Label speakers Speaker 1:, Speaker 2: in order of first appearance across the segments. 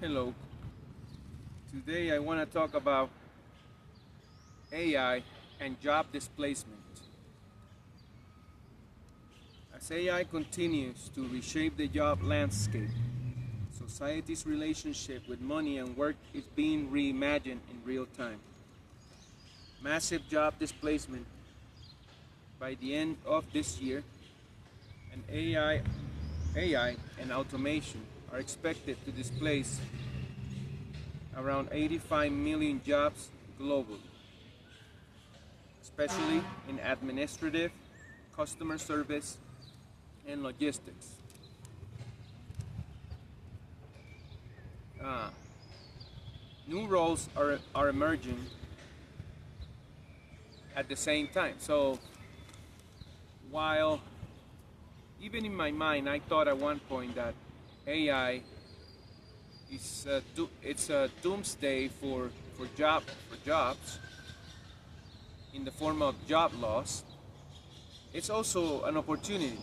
Speaker 1: Hello. Today I want to talk about AI and job displacement. As AI continues to reshape the job landscape, society's relationship with money and work is being reimagined in real time. Massive job displacement by the end of this year, and AI and automation are expected to displace around 85 million jobs globally, especially in administrative, customer service, and logistics. Uh, New roles are emerging at the same time. So while even in my mind I thought at one point that AI it's a doomsday for jobs in the form of job loss. It's also an opportunity,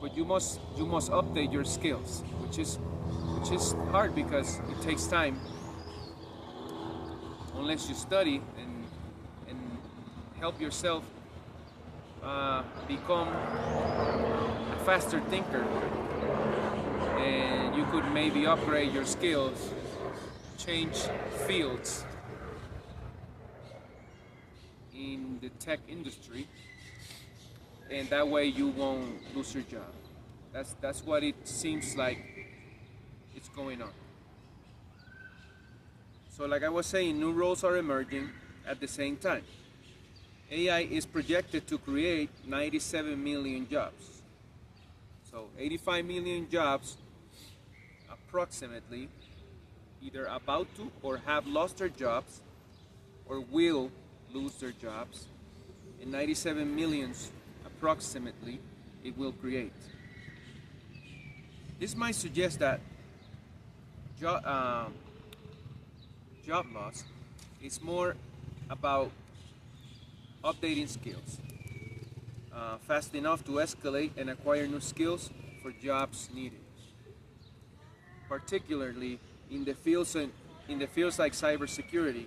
Speaker 1: but you must update your skills, which is hard because it takes time. Unless you study and help yourself become a faster thinker, and you could maybe upgrade your skills, change fields in the tech industry, and that way you won't lose your job. That's what it seems like it's going on. So like I was saying, new roles are emerging at the same time. AI is projected to create 97 million jobs. So 85 million jobs approximately either about to or have lost their jobs or will lose their jobs, and 97 millions approximately it will create. This might suggest that job loss is more about updating skills fast enough to escalate and acquire new skills for jobs needed, particularly in the fields like cybersecurity,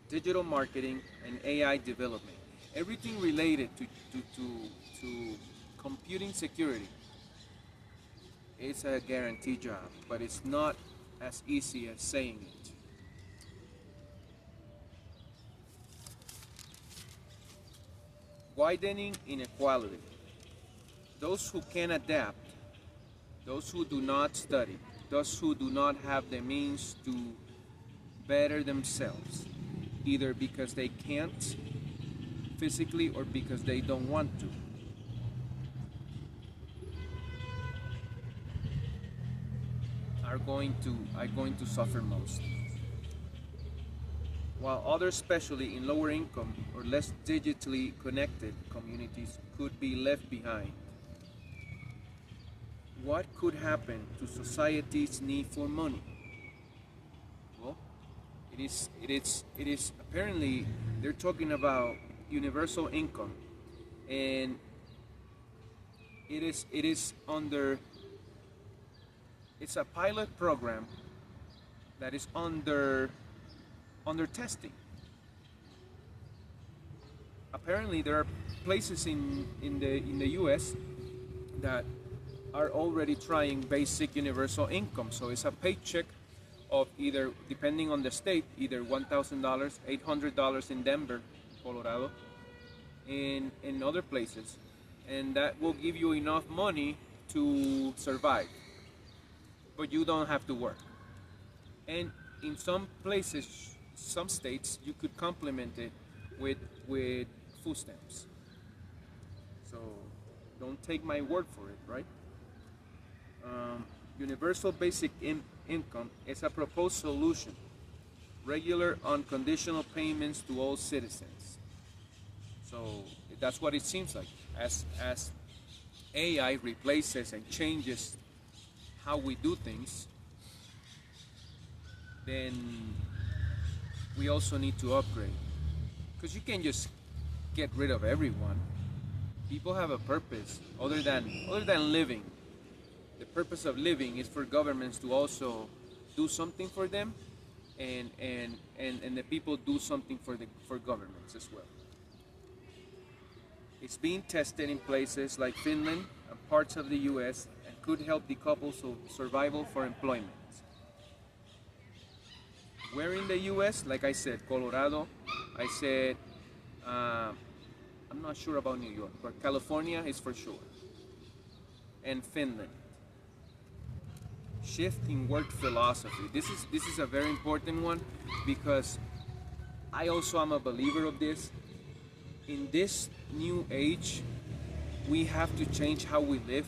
Speaker 1: digital marketing, and AI development. Everything related to computing security is a guaranteed job, but it's not as easy as saying it. Widening inequality. Those who can adapt, those who do not study, those who do not have the means to better themselves, either because they can't physically or because they don't want to, are going to suffer most, while others, especially in lower income or less digitally connected communities, could be left behind. What could happen to society's need for money? Well, it is apparently they're talking about universal income, and it is under, it's a pilot program that is under testing. Apparently there are places in the US that are already trying basic universal income. So it's a paycheck of either, depending on the state, either $1,000, $800 in Denver, Colorado, in other places, and that will give you enough money to survive, but you don't have to work. And in some places, some states, you could complement it with food stamps. So don't take my word for it, right? Universal basic income is a proposed solution. Regular unconditional payments to all citizens. So that's what it seems like. As AI replaces and changes how we do things, then we also need to upgrade. Because you can't just get rid of everyone. People have a purpose other than living. The purpose of living is for governments to also do something for them, and the people do something for governments as well. It's being tested in places like Finland and parts of the US and could help decouple survival for employment. Where in the US, like I said, Colorado, I said, I'm not sure about New York, but California is for sure. And Finland. Shift in work philosophy. This is a very important one, because I also am a believer of this. In this new age, we have to change how we live.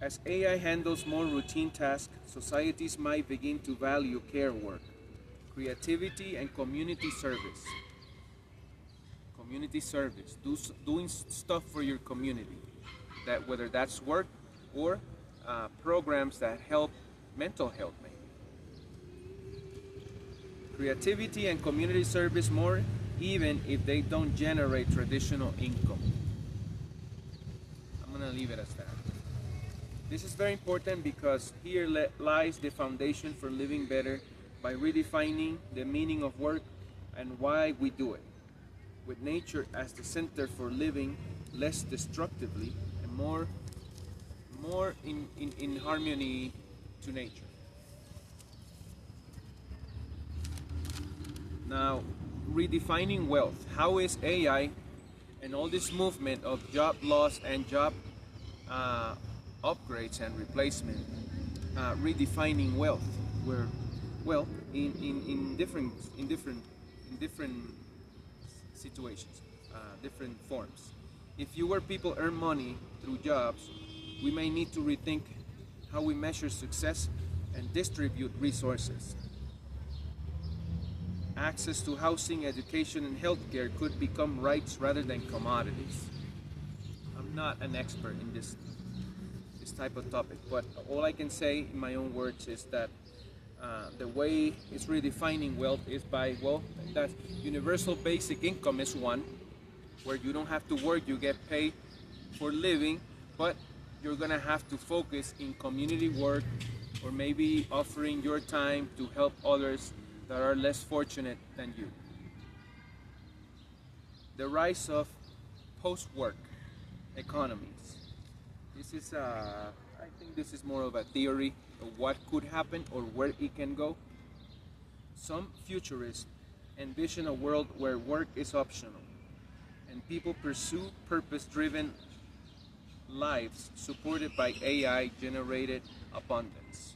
Speaker 1: As AI handles more routine tasks, societies might begin to value care work, creativity, and community service. Community service, doing stuff for your community, that whether that's work or programs that help mental health, maybe. Creativity and community service more, even if they don't generate traditional income. I'm gonna leave it as that. This is very important because here lies the foundation for living better by redefining the meaning of work and why we do it, with nature as the center for living less destructively and more in harmony to nature. Now, redefining wealth. How is AI and all this movement of job loss and job upgrades and replacement redefining wealth? Where, well, in different situations, different forms. If fewer people earn money through jobs, we may need to rethink how we measure success and distribute resources. Access to housing, education, and healthcare could become rights rather than commodities. I'm not an expert in this type of topic, but all I can say in my own words is that the way it's redefining wealth is by, well, that universal basic income is one, where you don't have to work, you get paid for living, but you're gonna have to focus in community work, or maybe offering your time to help others that are less fortunate than you. The rise of post-work economies. This is, I think this is more of a theory of what could happen or where it can go. Some futurists envision a world where work is optional and people pursue purpose-driven lives supported by AI-generated abundance.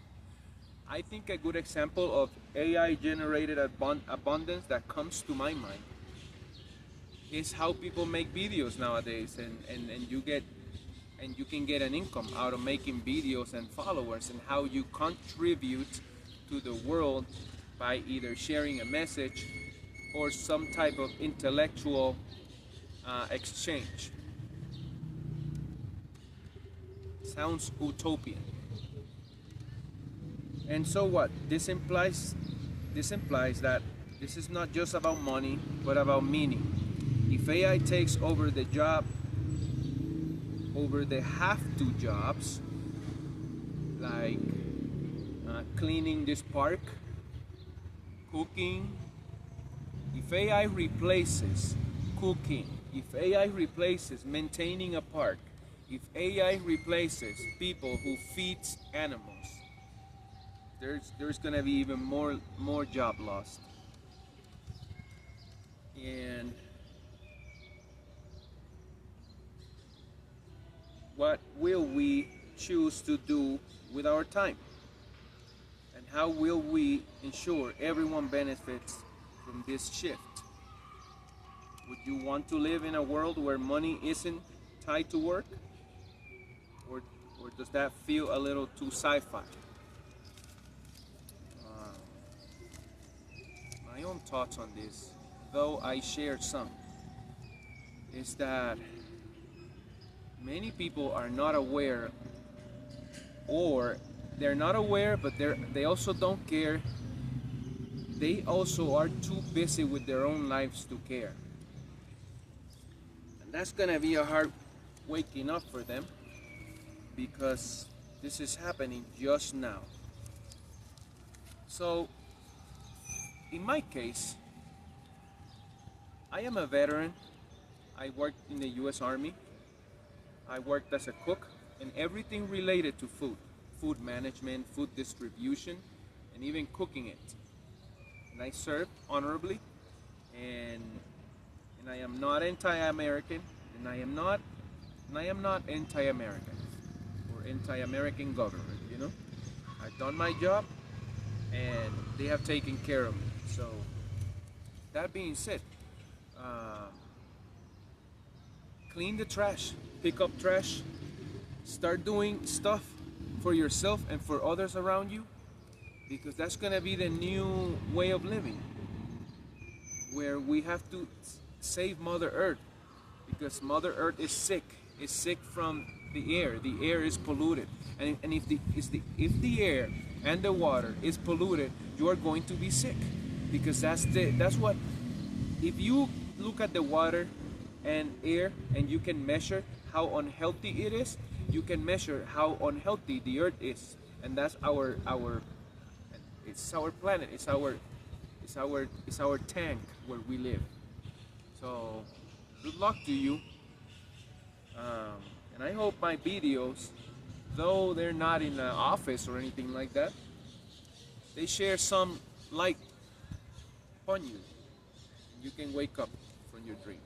Speaker 1: I think a good example of AI-generated abundance that comes to my mind is how people make videos nowadays, and you can get an income out of making videos and followers, and how you contribute to the world by either sharing a message or some type of intellectual exchange. Sounds utopian. And so what? This implies that this is not just about money, but about meaning. If AI takes over the have-to jobs, like cleaning this park, cooking, if AI replaces cooking, if AI replaces maintaining a park, if AI replaces people who feed animals, there's gonna be even more job loss. And what will we choose to do with our time? And how will we ensure everyone benefits from this shift? Would you want to live in a world where money isn't tied to work? Or does that feel a little too sci-fi? My own thoughts on this, though I shared some, is that many people are not aware, or they're not aware, but they also don't care. They also are too busy with their own lives to care. And that's gonna be a hard waking up for them, because This is happening just now. So, in my case, I am a veteran. I worked in the US Army. I worked as a cook and everything related to food. Food management, food distribution, and even cooking it. And I served honorably, and I am not anti-American, and I am not anti-American or anti-American government, you know. I've done my job, and they have taken care of me. So, that being said, clean the trash, pick up trash, start doing stuff for yourself and for others around you, because that's gonna be the new way of living, where we have to save Mother Earth, because Mother Earth is sick. It's sick from the air. The air is polluted, and if the air and the water is polluted, you are going to be sick, because that's what. If you look at the water and air and you can measure how unhealthy it is, you can measure how unhealthy the earth is, and that's it's our planet, it's our tank where we live. So good luck to you, and I hope my videos, though they're not in the office or anything like that, they share some light upon you. You can wake up from your dream.